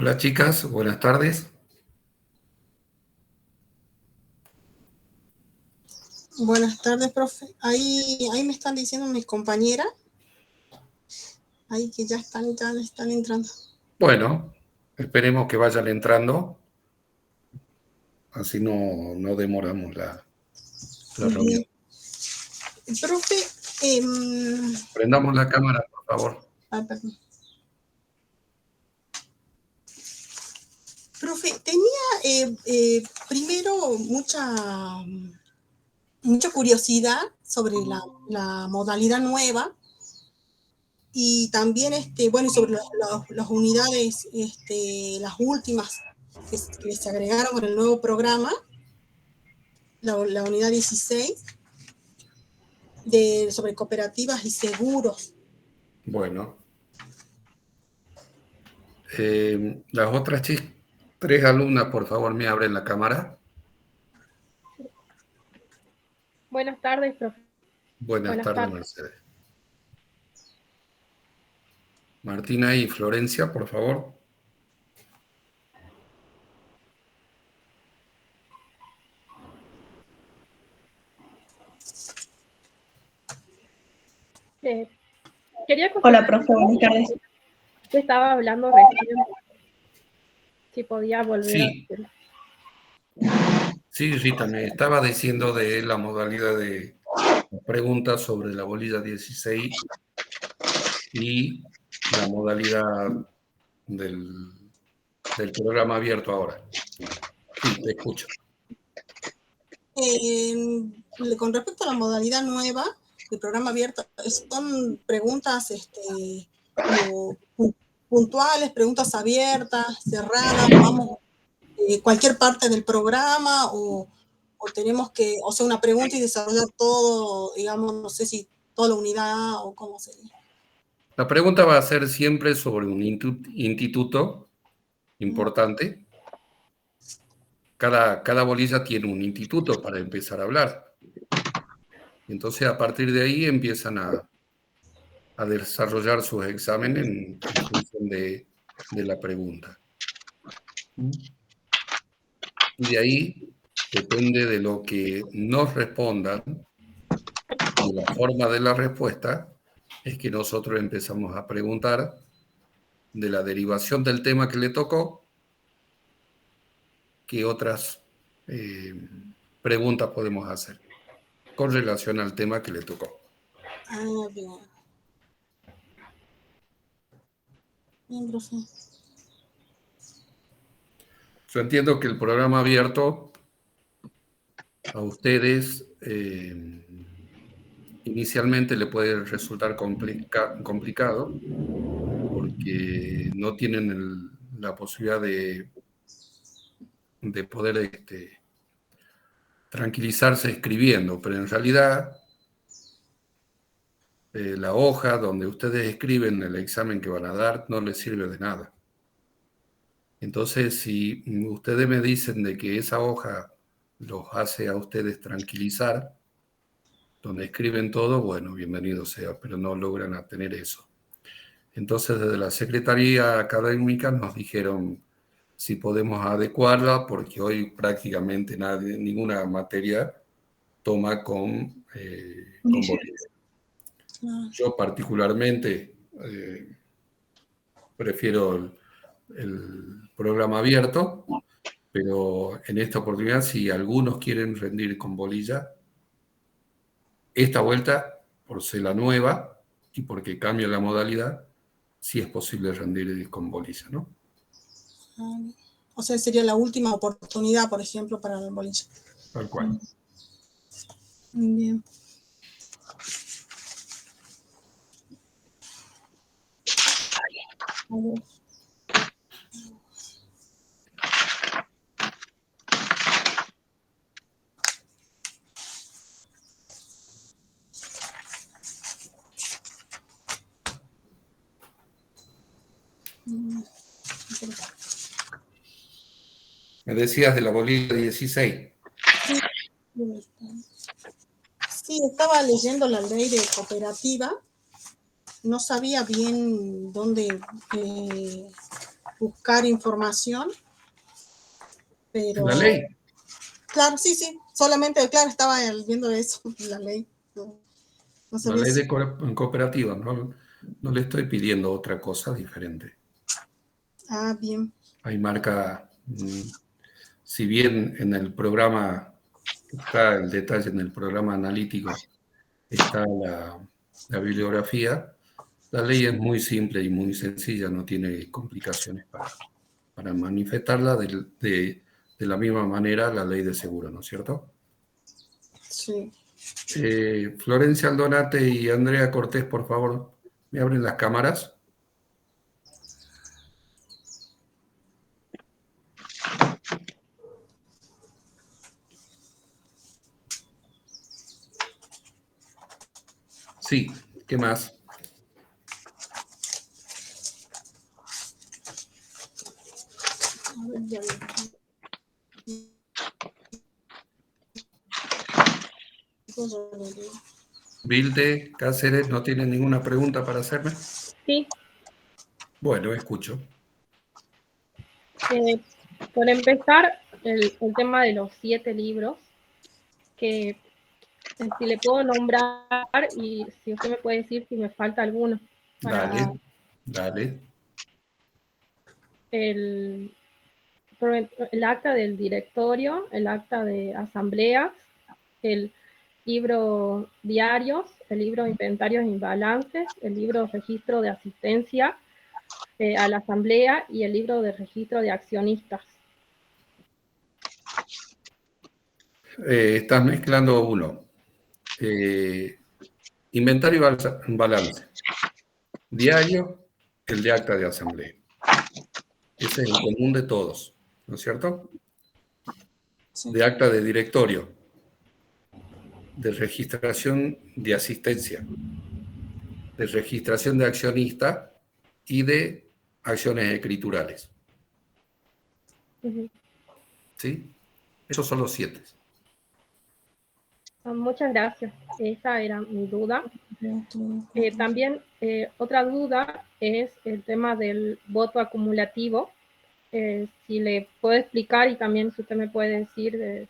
Hola chicas, buenas tardes. Buenas tardes, profe. Ahí me están diciendo mis compañeras, ahí que ya están entrando. Bueno, esperemos que vayan entrando, así no demoramos la reunión. Profe, Prendamos la cámara, por favor. perdón. Profe, tenía primero mucha curiosidad sobre la modalidad nueva y también, bueno, sobre las unidades, las últimas que se agregaron con el nuevo programa, la unidad 16, sobre cooperativas y seguros. Bueno, las otras tres alumnas, por favor, me abren la cámara. Buenas tardes, profe. Buenas tardes, Mercedes. Martina y Florencia, por favor. Hola, profe, buenas tardes. Usted estaba hablando recién, si podía volver a decirlo. Sí, Rita, me estaba diciendo de la modalidad de preguntas sobre la bolilla 16 y la modalidad del programa abierto ahora. Sí, te escucho. Con respecto a la modalidad nueva del programa abierto, son preguntas como puntuales, preguntas abiertas, cerradas, vamos, cualquier parte del programa o tenemos que, o sea, una pregunta y desarrollar todo, digamos, no sé si toda la unidad o cómo sería. La pregunta va a ser siempre sobre un instituto importante. Cada bolilla tiene un instituto para empezar a hablar. Entonces, a partir de ahí empiezan a desarrollar sus exámenes en función de la pregunta. Y de ahí depende de lo que nos respondan, de la forma de la respuesta, es que nosotros empezamos a preguntar de la derivación del tema que le tocó, qué otras preguntas podemos hacer con relación al tema que le tocó. Ah, bien. Bien, profe. Yo entiendo que el programa abierto a ustedes inicialmente le puede resultar complicado porque no tienen la posibilidad de poder tranquilizarse escribiendo, pero en realidad la hoja donde ustedes escriben el examen que van a dar no les sirve de nada. Entonces, si ustedes me dicen de que esa hoja los hace a ustedes tranquilizar, donde escriben todo, bueno, bienvenido sea, pero no logran tener eso. Entonces, desde la Secretaría Académica nos dijeron si podemos adecuarla, porque hoy prácticamente ninguna materia toma con bolígrafo. Yo particularmente prefiero el programa abierto, pero en esta oportunidad, si algunos quieren rendir con bolilla, esta vuelta, por ser la nueva y porque cambia la modalidad, sí es posible rendir con bolilla, ¿no? O sea, sería la última oportunidad, por ejemplo, para el boliche. Tal cual. Bien. Me decías de la bolilla 16. Sí, estaba leyendo la ley de cooperativa. No sabía bien dónde buscar información, pero... ¿La ley? Claro, sí, solamente, claro, estaba viendo eso, la ley. No La ley de cooperativa, no le estoy pidiendo otra cosa diferente. Ah, bien. Hay marca, si bien en el programa, está el detalle en el programa analítico, está la bibliografía, la ley es muy simple y muy sencilla, no tiene complicaciones para manifestarla de la misma manera la ley de seguro, ¿no es cierto? Sí. Florencia Aldonate y Andrea Cortés, por favor, ¿me abren las cámaras? Sí, ¿qué más? A ver, ya. Vilde, Cáceres, ¿no tienen ninguna pregunta para hacerme? Sí, Bueno, escucho. por empezar, el tema de los 7 libros, que si le puedo nombrar y si usted me puede decir si me falta alguno. Para Dale. el acta del directorio, el acta de asambleas, el libro diarios, el libro inventarios y balances, el libro registro de asistencia a la asamblea y el libro de registro de accionistas. Estás mezclando uno. Inventario y balance. Diario, el de acta de asamblea. Ese es el común de todos, ¿no es cierto? Sí. De acta de directorio, de registración de asistencia, de registración de accionista y de acciones escriturales. Uh-huh. ¿Sí? Esos son los 7. Muchas gracias. Esa era mi duda. También otra duda es el tema del voto acumulativo. Si le puedo explicar y también si usted me puede decir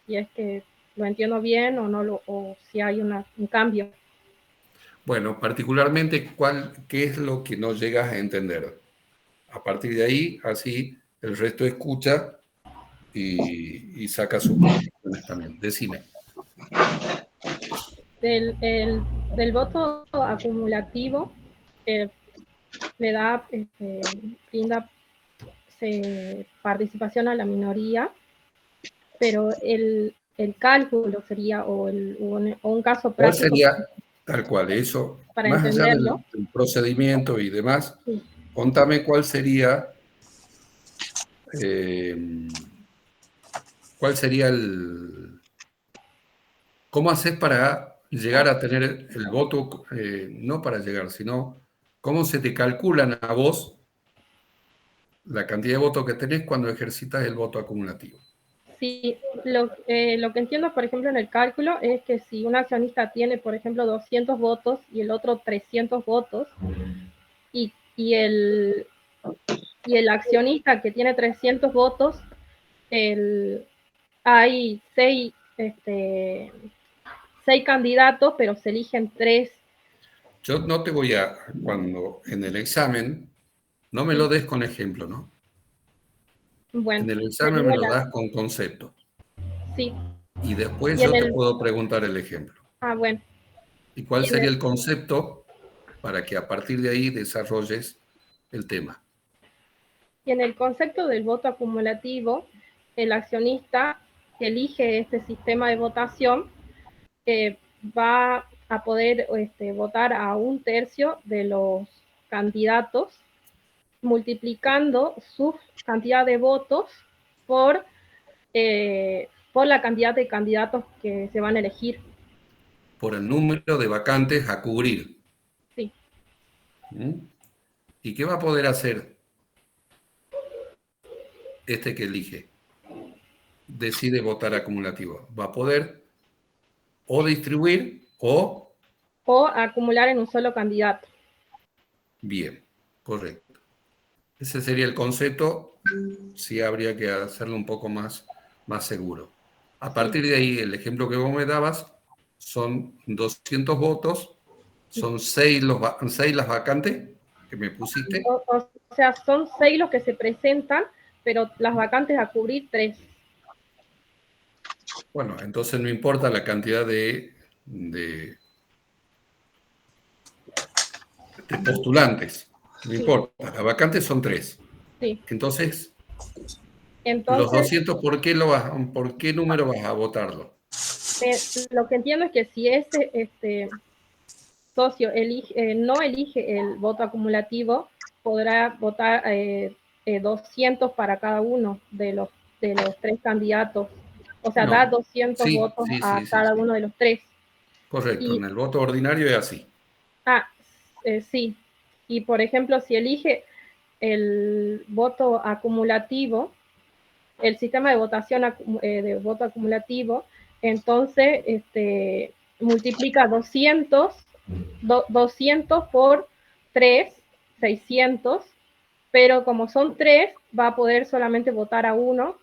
si es que lo entiendo bien o no, o si hay un cambio. Bueno, particularmente, ¿qué es lo que no llegas a entender? A partir de ahí, así, el resto escucha y saca sus conclusiones también. Decime. Del voto acumulativo, le da, brinda participación a la minoría, pero el cálculo sería, o un caso ¿Cuál práctico sería, tal cual, eso, para más allá entenderlo? del procedimiento y demás, Sí. contame cuál sería cómo haces para llegar a tener el voto, no para llegar, sino cómo se te calculan a vos la cantidad de votos que tenés cuando ejercitas el voto acumulativo. Sí, lo que entiendo, por ejemplo, en el cálculo es que si un accionista tiene, por ejemplo, 200 votos y el otro 300 votos, y el accionista que tiene 300 votos, hay 6 candidatos, pero se eligen 3. Yo no te voy cuando en el examen, no me lo des con ejemplo, ¿no? Bueno, En el le examen digo me lo das con conceptos. sí. Y después Y en yo te puedo preguntar el ejemplo. bueno. ¿Y cuál Y en sería el concepto para que a partir de ahí desarrolles el tema? Y en el concepto del voto acumulativo, el accionista que elige este sistema de votación va a poder votar a 1/3 de los candidatos, multiplicando su cantidad de votos por la cantidad de candidatos que se van a elegir. Por el número de vacantes a cubrir. Sí. ¿Mm? ¿Y qué va a poder hacer este que elige? Decide votar acumulativo. Va a poder o distribuir o... O acumular en un solo candidato. Bien, correcto. Ese sería el concepto, sí habría que hacerlo un poco más seguro. A partir de ahí, el ejemplo que vos me dabas, son 200 votos, son 6 las vacantes que me pusiste. O sea, son 6 los que se presentan, pero las vacantes a cubrir 3. Bueno, entonces no importa la cantidad de postulantes, no importa, las vacantes son 3. Sí. Entonces, los Entonces, 200, ¿por qué número vas a votarlo? lo que entiendo es que si ese socio no elige el voto acumulativo, podrá votar 200 para cada uno de los 3 candidatos. O sea, da No, 200 sí, votos sí, a sí, sí, cada sí. uno de los 3. Correcto, Y, en el voto ordinario es así. sí. Y, por ejemplo, si elige el voto acumulativo, el sistema de votación de voto acumulativo, entonces multiplica 200 por 3, 600, pero como son 3, va a poder solamente votar a uno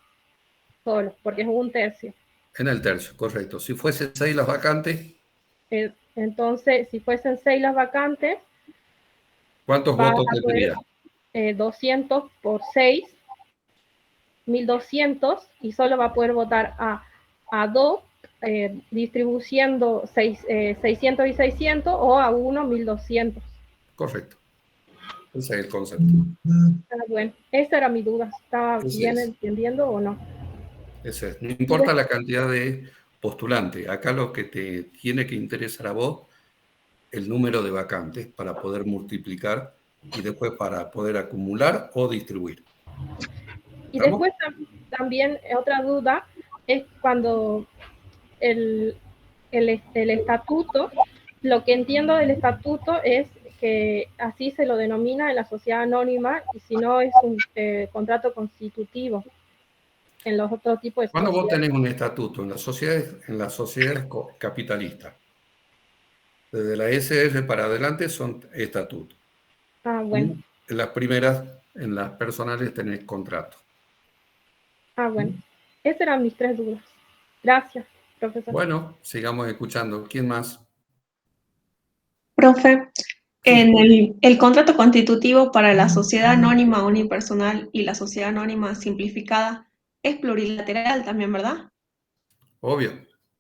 solo, porque es un tercio. En el tercio, correcto. Si fuesen 6 las vacantes, Entonces, si fuesen 6 las vacantes, ¿cuántos va votos a poder tendría? 200 por 6, 1200, y solo va a poder votar a 2, distribuyendo 600 y 600, o a 1, 1200. Correcto. Ese es el concepto. Bueno, esa era mi duda. ¿Estaba Ese bien es. entendiendo o no? Ese es. No Y importa la cantidad de postulantes. Acá lo que te tiene que interesar a vos, el número de vacantes para poder multiplicar y después para poder acumular o distribuir. ¿Estamos? después también otra duda es cuando el, el estatuto, lo que entiendo del estatuto es que así se lo denomina en la sociedad anónima, y si no es un contrato constitutivo en los otros tipos de Cuando vos sociedades. tenés un estatuto en las sociedades capitalistas, desde la SR para adelante son estatutos. Bueno. En las primeras, en las personales tenés contrato. Bueno. Esas eran mis 3 dudas. Gracias, profesor. Bueno, sigamos escuchando. ¿Quién más? Profe, Sí. en el contrato constitutivo para la sociedad anónima unipersonal y la sociedad anónima simplificada es plurilateral también, ¿verdad? Obvio.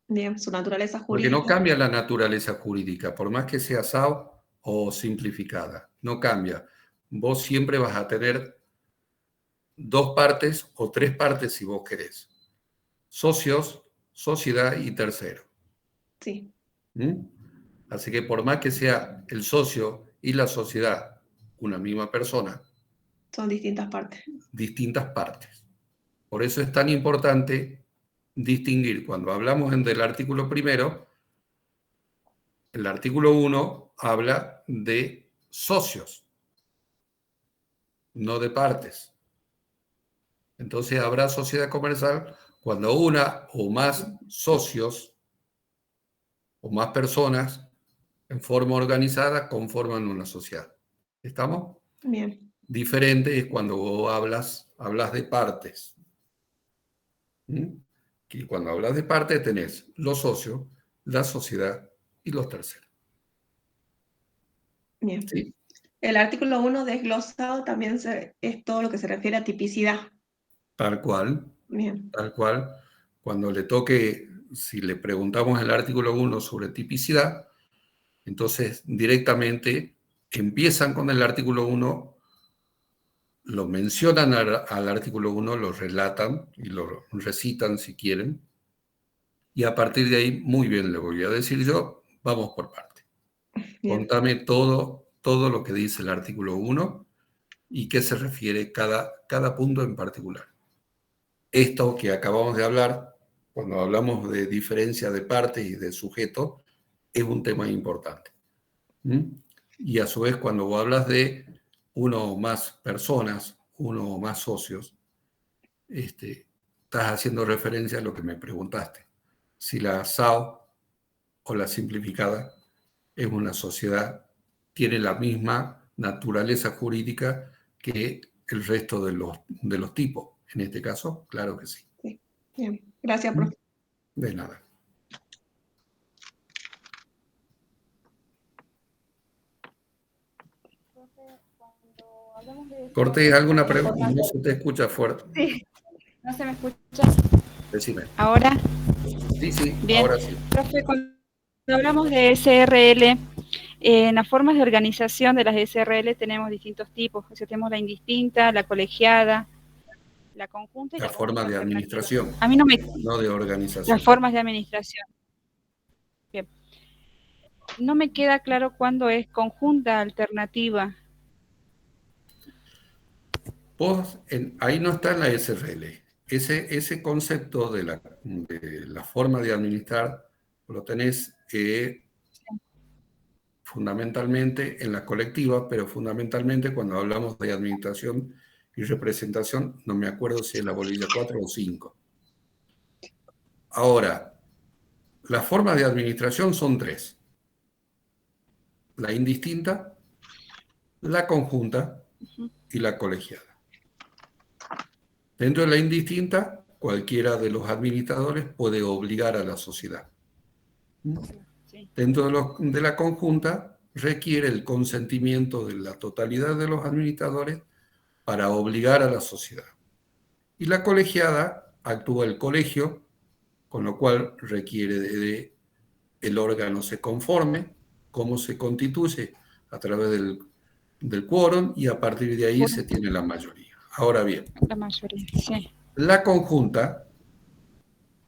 Bien, su naturaleza Porque no jurídica. cambia la naturaleza jurídica, por más que sea SAO o simplificada. No cambia. Vos siempre vas a tener 2 partes o 3 partes si vos querés. Socios, sociedad y tercero. Sí. Así que por más que sea el socio y la sociedad una misma persona, Son distintas partes. distintas partes. Por eso es tan importante distinguir cuando hablamos del artículo primero. El artículo 1 habla de socios, no de partes. Entonces habrá sociedad comercial cuando una o más socios o más personas en forma organizada conforman una sociedad. ¿Estamos? Bien. Diferente es cuando vos hablas de partes. Que cuando hablas de partes tenés los socios, la sociedad y los terceros. Bien. ¿Sí? El artículo 1 desglosado también es todo lo que se refiere a tipicidad. Tal cual. Bien. Tal cual. Cuando le toque, si le preguntamos el artículo 1 sobre tipicidad, entonces directamente empiezan con el artículo 1, lo mencionan al artículo 1, lo relatan y lo recitan si quieren, y a partir de ahí, muy bien, le voy a decir yo, vamos por parte. Bien. Contame todo lo que dice el artículo 1 y qué se refiere cada punto en particular. Esto que acabamos de hablar, cuando hablamos de diferencia de parte y de sujeto, es un tema importante. Y a su vez, cuando vos hablas de uno o más personas, uno o más socios, estás haciendo referencia a lo que me preguntaste. Si la SAO o la simplificada es una sociedad, tiene la misma naturaleza jurídica que el resto de los tipos. En este caso, claro que sí. Sí. Bien, gracias, profe. De nada. Cortés, ¿alguna pregunta? No se te escucha fuerte. Sí, no se me escucha. Decime. ¿Ahora? Sí, Bien. ahora sí. Profe, cuando hablamos de SRL, en las formas de organización de las SRL tenemos distintos tipos. O sea, tenemos la indistinta, la colegiada, la conjunta y La forma de administración, a mí no me... no de organización. Las formas de administración. Bien. No me queda claro cuándo es conjunta alternativa. Vos, ahí no está en la SRL. Ese concepto de la forma de administrar lo tenés fundamentalmente en la colectiva, pero fundamentalmente cuando hablamos de administración y representación, no me acuerdo si es la bolilla 4 o 5. Ahora, las formas de administración son 3. La indistinta, la conjunta y la colegiada. Dentro de la indistinta, cualquiera de los administradores puede obligar a la sociedad. Sí. Dentro de la conjunta, requiere el consentimiento de la totalidad de los administradores para obligar a la sociedad. Y la colegiada actúa el colegio, con lo cual requiere de el órgano se conforme, cómo se constituye a través del quórum, y a partir de ahí se tiene la mayoría. Ahora bien, La mayoría, sí. la conjunta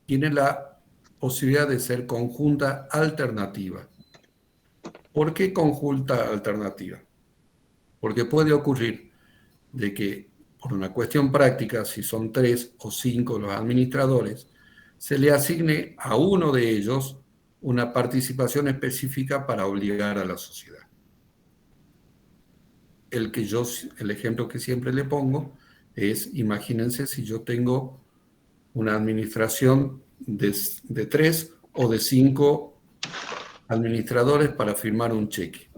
tiene la posibilidad de ser conjunta alternativa. ¿Por qué conjunta alternativa? Porque puede ocurrir de que, por una cuestión práctica, si son 3 o 5 los administradores, se le asigne a uno de ellos una participación específica para obligar a la sociedad. El ejemplo que siempre le pongo es, imagínense si yo tengo una administración de 3 o de 5 administradores para firmar un cheque.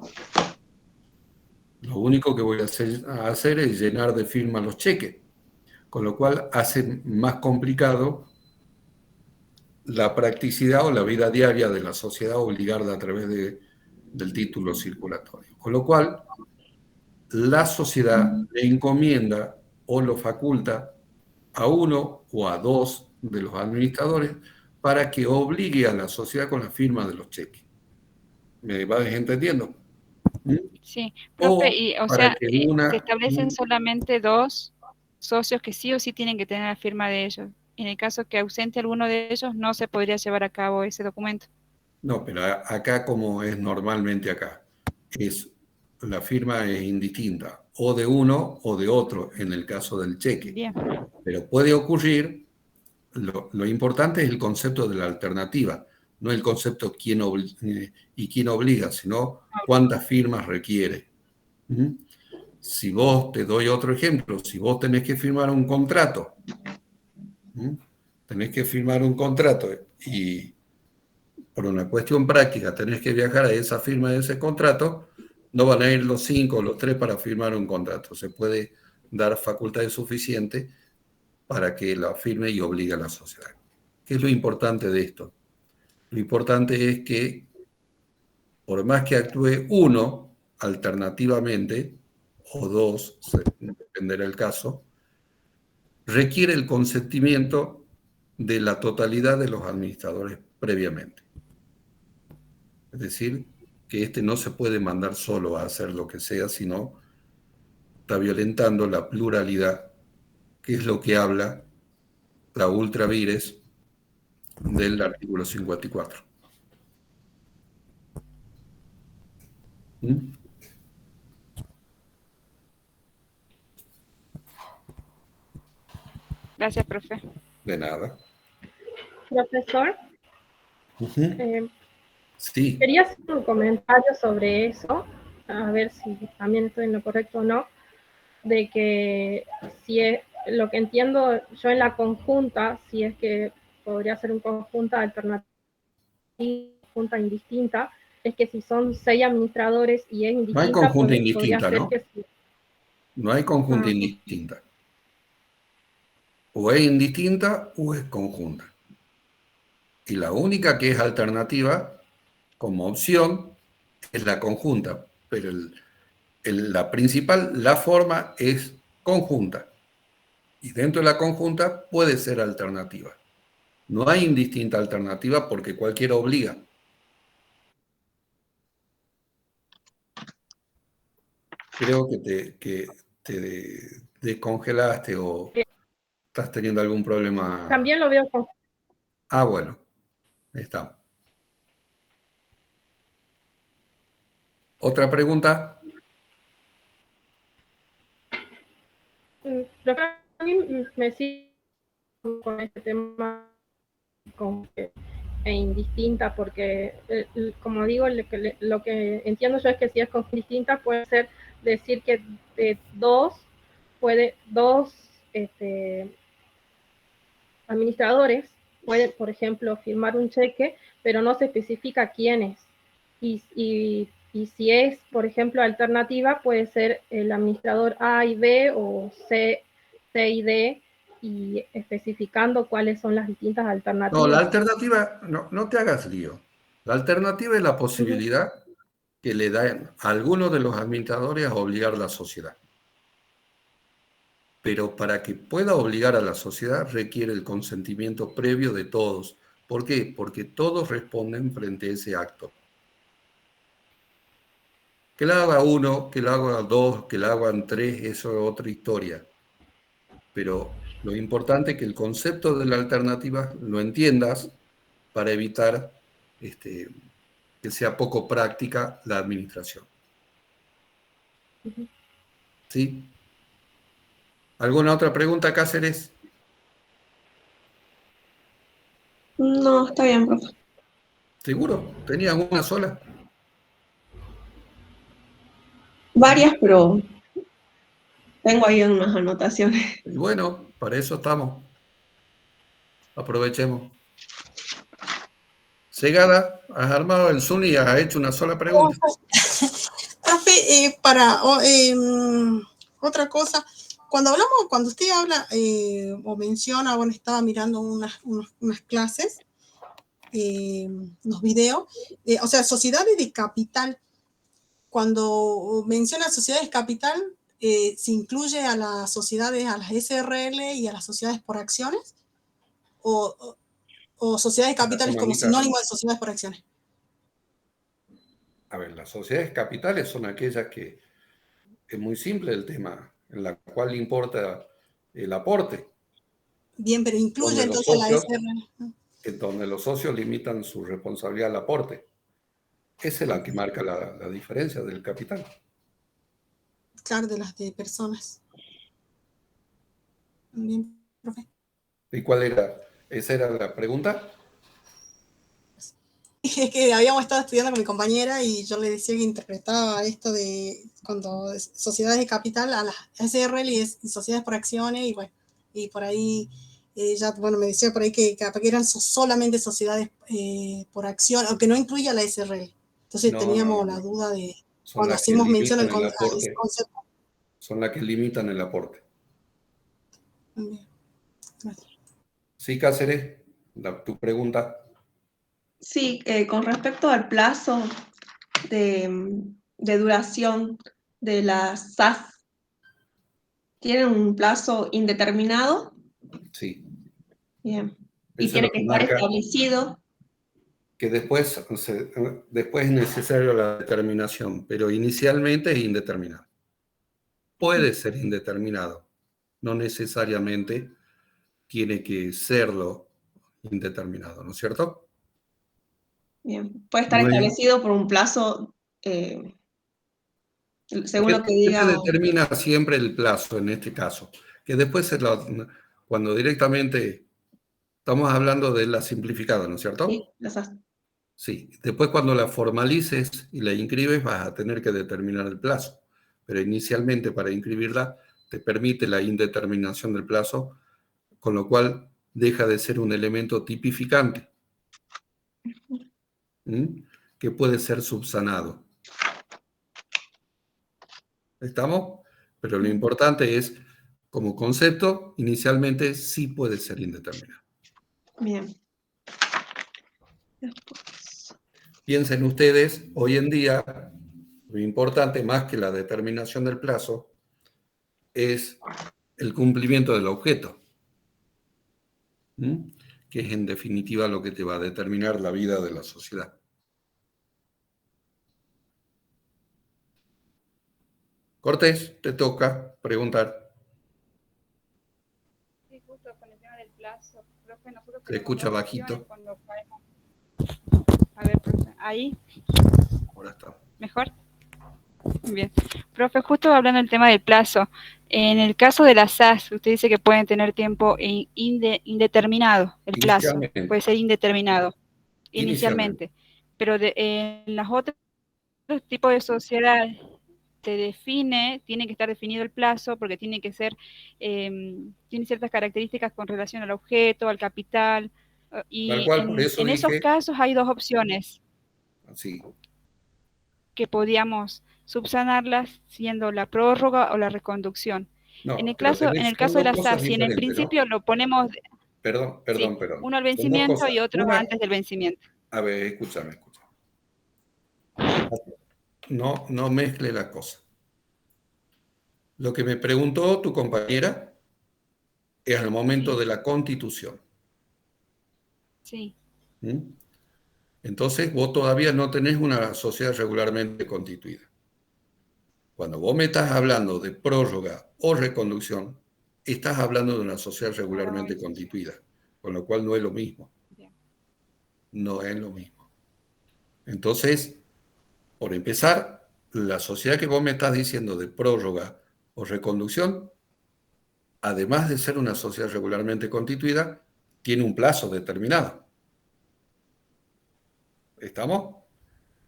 Lo único que voy a hacer es llenar de firma los cheques, con lo cual hace más complicado la practicidad o la vida diaria de la sociedad obligada a través del título circulatorio. Con lo cual, la sociedad le encomienda o lo faculta a uno o a 2 de los administradores para que obligue a la sociedad con la firma de los cheques. ¿Me vas entendiendo? Sí, profe, o sea, se establecen solamente solamente 2 socios que sí o sí tienen que tener la firma de ellos. En el caso que ausente alguno de ellos, no se podría llevar a cabo ese documento. No, pero acá, como es normalmente acá, la firma es indistinta, o de uno o de otro en el caso del cheque. Bien. Pero puede ocurrir, lo importante es el concepto de la alternativa, no el concepto quién obliga, sino cuántas firmas requiere. Si vos, te doy otro ejemplo, si vos tenés que firmar un contrato, y por una cuestión práctica tenés que viajar a esa firma de ese contrato, no van a ir los 5 o los 3 para firmar un contrato. Se puede dar facultades suficientes para que la firme y obligue a la sociedad. ¿Qué es lo importante de esto? Lo importante es que, por más que actúe uno alternativamente, o 2, dependerá del caso, requiere el consentimiento de la totalidad de los administradores previamente. Es decir, que no se puede mandar solo a hacer lo que sea, sino está violentando la pluralidad, que es lo que habla la ultra vires del artículo 54. Gracias, profe. De nada. Profesor, Sí. quería hacer un comentario sobre eso, a ver si también estoy en lo correcto o no, de que si es lo que entiendo yo en la conjunta, si es que podría ser un conjunta alternativa, conjunta indistinta, es que si son 6 administradores y es indistinta, No hay conjunta indistinta, podría ser ¿no? que sí. No hay conjunta indistinta. O es indistinta o es conjunta. Y la única que es alternativa, como opción, es la conjunta. Pero la principal, la forma es conjunta. Y dentro de la conjunta puede ser alternativa. No hay indistinta alternativa porque cualquiera obliga. Creo que te descongelaste o estás teniendo algún problema. También lo veo con... Ah, bueno, ahí está. ¿Otra pregunta? Pero a mí me sigue con este tema como que e indistinta, porque como digo, lo que entiendo yo es que si es con distinta puede ser decir que dos administradores pueden, por ejemplo, firmar un cheque, pero no se especifica quiénes. Y si es, por ejemplo, alternativa, puede ser el administrador A y B o C y D, y especificando cuáles son las distintas alternativas. No, la alternativa, no te hagas lío. La alternativa es la posibilidad que le dan a algunos de los administradores a obligar a la sociedad. Pero para que pueda obligar a la sociedad requiere el consentimiento previo de todos. ¿Por qué? Porque todos responden frente a ese acto. Que lo haga uno, que lo haga dos, que lo hagan tres, eso es otra historia. Pero lo importante es que el concepto de la alternativa lo entiendas para evitar que sea poco práctica la administración. ¿Sí? ¿Alguna otra pregunta, Cáceres? No, está bien, profe. ¿Seguro? ¿Tenías una sola? Varias, pero tengo ahí unas anotaciones. Y bueno, para eso estamos. Aprovechemos. Segada, has armado el Zoom y has hecho una sola pregunta. Profe, otra cosa, cuando usted habla o menciona, bueno, estaba mirando unas clases, unos videos, o sea, sociedades de capital. Cuando menciona sociedades de capital, ¿se incluye a las sociedades, a las SRL y a las sociedades por acciones? ¿O sociedades de capital es como sinónimo de sociedades por acciones? A ver, las sociedades capitales son aquellas que es muy simple el tema, en la cual importa el aporte. Bien, pero incluye entonces la SRL. En donde los socios limitan su responsabilidad al aporte. Esa es la que marca la diferencia del capital. Claro, de las de personas. Bien, profe. ¿Y cuál era? ¿Esa era la pregunta? Es que habíamos estado estudiando con mi compañera y yo le decía que interpretaba esto de cuando sociedades de capital a las SRL y sociedades por acciones y bueno, y por ahí ella, bueno, me decía por ahí que eran solamente sociedades por acción, aunque no incluya la SRL. Entonces teníamos la duda de cuando hacemos mención al concepto. Son las que limitan el aporte. Bien. Gracias. Sí, Cáceres, tu pregunta. Sí, con respecto al plazo de duración de las SAS, ¿tienen un plazo indeterminado? Sí. Bien. ¿Y tiene que estar establecido? Que después es necesario la determinación, pero inicialmente es indeterminado. Puede ser indeterminado, no necesariamente tiene que serlo indeterminado, ¿no es cierto? Bien, puede estar establecido por un plazo, según lo que diga. Se determina siempre el plazo en este caso, que después cuando directamente estamos hablando de la simplificada, ¿no es cierto? Sí, las SAS. Sí, después cuando la formalices y la inscribes vas a tener que determinar el plazo, pero inicialmente para inscribirla te permite la indeterminación del plazo, con lo cual deja de ser un elemento tipificante que puede ser subsanado. ¿Estamos? Pero lo importante es, como concepto, inicialmente sí puede ser indeterminado. Bien. Piensen ustedes, hoy en día, lo importante más que la determinación del plazo es el cumplimiento del objeto, ¿m? Que es en definitiva lo que te va a determinar la vida de la sociedad. Cortés, te toca preguntar. Sí, justo con el tema del plazo, profe, nosotros Se tenemos escucha dos opciones bajito. cuando caemos. A ver, profe, ahí, Ahora está. ¿mejor? Bien. Profe, justo hablando del tema del plazo, en el caso de las SAS, usted dice que pueden tener tiempo indeterminado, el plazo, Inicialmente. puede ser indeterminado Inicialmente. inicialmente, pero en los otros tipos de sociedades se define, tiene que estar definido el plazo porque tiene que ser, tiene ciertas características con relación al objeto, al capital, Tal y cual, por eso en esos dije, casos hay dos opciones sí, que podíamos subsanarlas siendo la prórroga o la reconducción. En no, el pero caso, en el son caso de dos la cosas SAS, si en el diferentes, ¿no? principio lo ponemos, Perdón, sí, perdón, perdón. uno al Son dos vencimiento cosas. y otro Una, antes del vencimiento. a ver, escúchame. No, no mezcle la cosa. Lo que me preguntó tu compañera es al momento Sí, de la constitución. sí, ¿Mm? Entonces, vos todavía no tenés una sociedad regularmente constituida. Cuando vos me estás hablando de prórroga o reconducción, estás hablando de una sociedad regularmente constituida, con lo cual no es lo mismo. bien. No es lo mismo. Entonces, por empezar, la sociedad que vos me estás diciendo de prórroga o reconducción, además de ser una sociedad regularmente constituida, tiene un plazo determinado. ¿Estamos?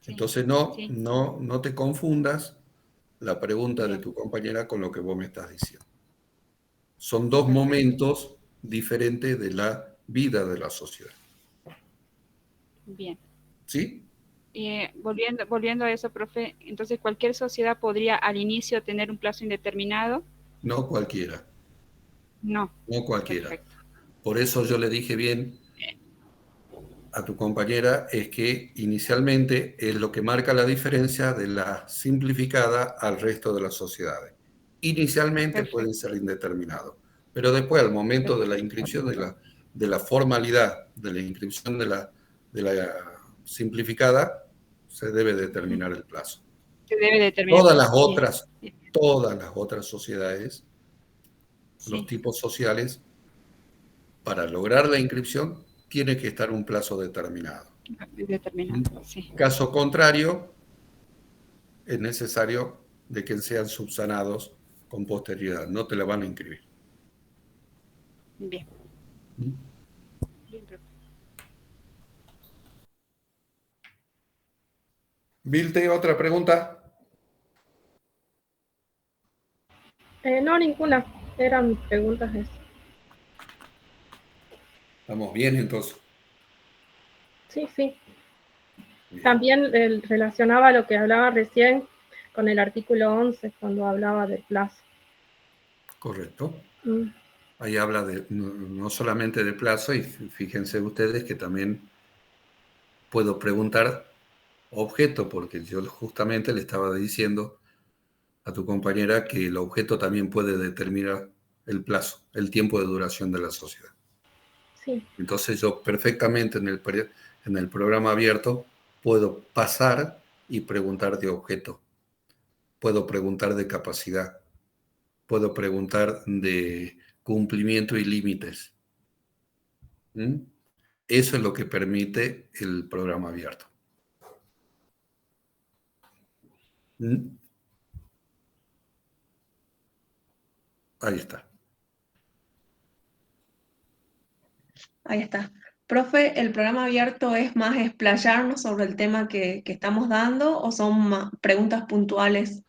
Sí, Entonces sí, no te confundas la pregunta de bien, tu compañera con lo que vos me estás diciendo. Son dos momentos diferentes de la vida de la sociedad. bien. ¿Sí? Volviendo a eso, profe, entonces cualquier sociedad podría al inicio tener un plazo indeterminado. No cualquiera. No, No cualquiera. perfecto. Por eso yo le dije bien a tu compañera, es que inicialmente es lo que marca la diferencia de la simplificada al resto de las sociedades. Inicialmente pueden Perfecto, ser indeterminados, pero después al momento de la perfecto. inscripción de la formalidad, de la inscripción de la simplificada, se debe determinar el plazo. Se debe determinar. Todas las Bien, otras, bien, todas las otras sociedades, los sí, tipos sociales, para lograr la inscripción, tiene que estar un plazo determinado. determinado, sí. Caso contrario, es necesario de que sean subsanados con posterioridad. No te la van a inscribir. Bien. Bien, profe. Vilte, ¿otra pregunta? No, ninguna. Eran preguntas esas. Estamos bien, entonces. Sí, sí. Bien, También relacionaba lo que hablaba recién con el artículo 11, cuando hablaba del plazo. correcto. Mm, Ahí habla no solamente de plazo, y fíjense ustedes que también puedo preguntar objeto, porque yo justamente le estaba diciendo a tu compañera que el objeto también puede determinar el plazo, el tiempo de duración de la sociedad. sí, Entonces yo perfectamente en el programa abierto puedo pasar y preguntar de objeto, puedo preguntar de capacidad, puedo preguntar de cumplimiento y límites. ¿Mm? Eso es lo que permite el programa abierto. ¿Mm? Ahí está. Ahí está. Profe, ¿el programa abierto es más explayarnos sobre el tema que estamos dando o son preguntas puntuales?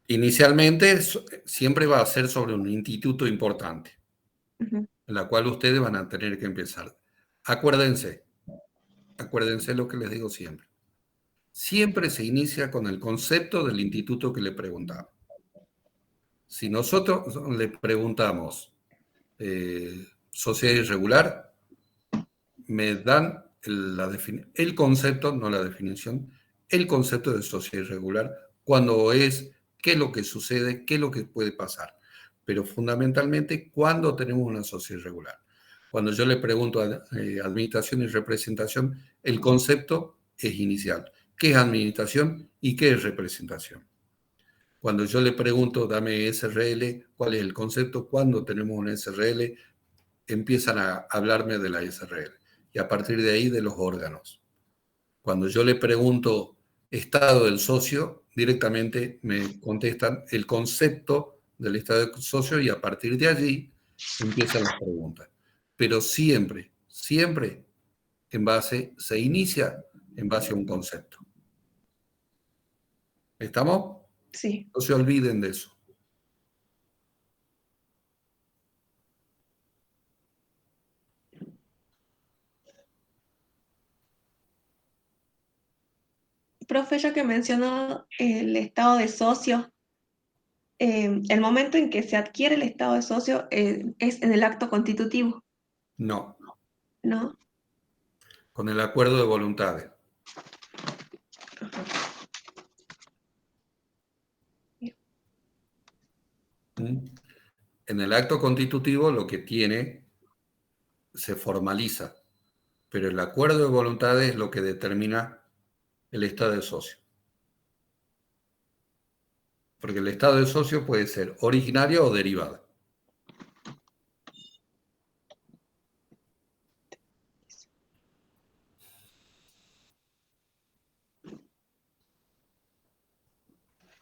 Inicialmente siempre va a ser sobre un instituto importante, Ujú. en la cual ustedes van a tener que empezar. Acuérdense lo que les digo siempre. Siempre se inicia con el concepto del instituto que le preguntaba. Si nosotros le preguntamos sociedad irregular, me dan el concepto, no la definición, el concepto de sociedad irregular, cuando es, qué es lo que sucede, qué es lo que puede pasar. Pero fundamentalmente, ¿cuándo tenemos una sociedad irregular? Cuando yo le pregunto a administración y representación, el concepto es inicial. ¿Qué es administración y qué es representación? Cuando yo le pregunto, dame SRL, ¿cuál es el concepto? ¿Cuándo tenemos una SRL? Empiezan a hablarme de la SRL. Y a partir de ahí, de los órganos. Cuando yo le pregunto estado del socio, directamente me contestan el concepto del estado del socio y a partir de allí empiezan las preguntas. Pero siempre, siempre se inicia en base a un concepto. ¿Estamos? Sí. No se olviden de eso. Profe, ya que mencionó el estado de socio, el momento en que se adquiere el estado de socio es en el acto constitutivo, No, ¿no? con el acuerdo de voluntades. En el acto constitutivo lo que tiene se formaliza, pero el acuerdo de voluntades es lo que determina el estado de socio. Porque el estado de socio puede ser originario o derivado.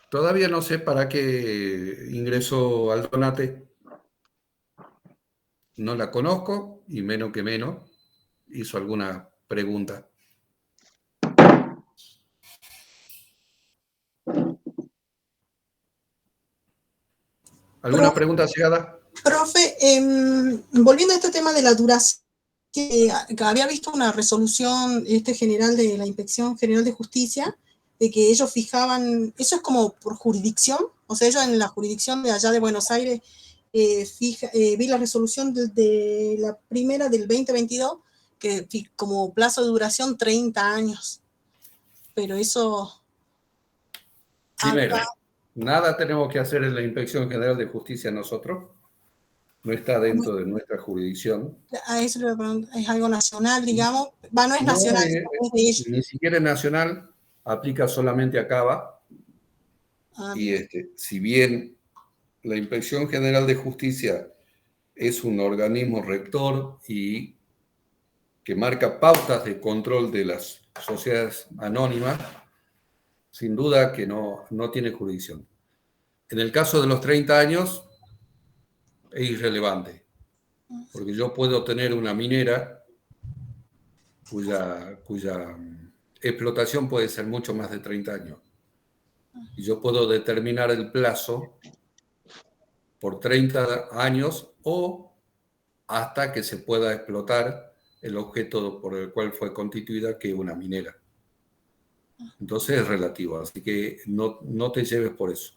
Todavía no sé para qué ingresó al Donate. No la conozco y menos que menos hizo alguna pregunta. ¿Alguna pregunta llegada? Profe, volviendo a este tema de la duración, que había visto una resolución general de la Inspección General de Justicia, de que ellos fijaban, eso es como por jurisdicción, o sea, ellos en la jurisdicción de allá de Buenos Aires, vi la resolución de la primera del 2022, que como plazo de duración 30 años, pero eso... Primero, acá, nada tenemos que hacer en la Inspección General de Justicia nosotros. No está dentro de nuestra jurisdicción. a eso es algo nacional, digamos. No es nacional, es de ellos. Ni siquiera es nacional, aplica solamente a Cava. Ah, Y si bien la Inspección General de Justicia es un organismo rector y que marca pautas de control de las sociedades anónimas, sin duda que no tiene jurisdicción. En el caso de los 30 años, es irrelevante, porque yo puedo tener una minera cuya explotación puede ser mucho más de 30 años. Y yo puedo determinar el plazo por 30 años o hasta que se pueda explotar el objeto por el cual fue constituida, que es una minera. Entonces es relativo, así que no te lleves por eso.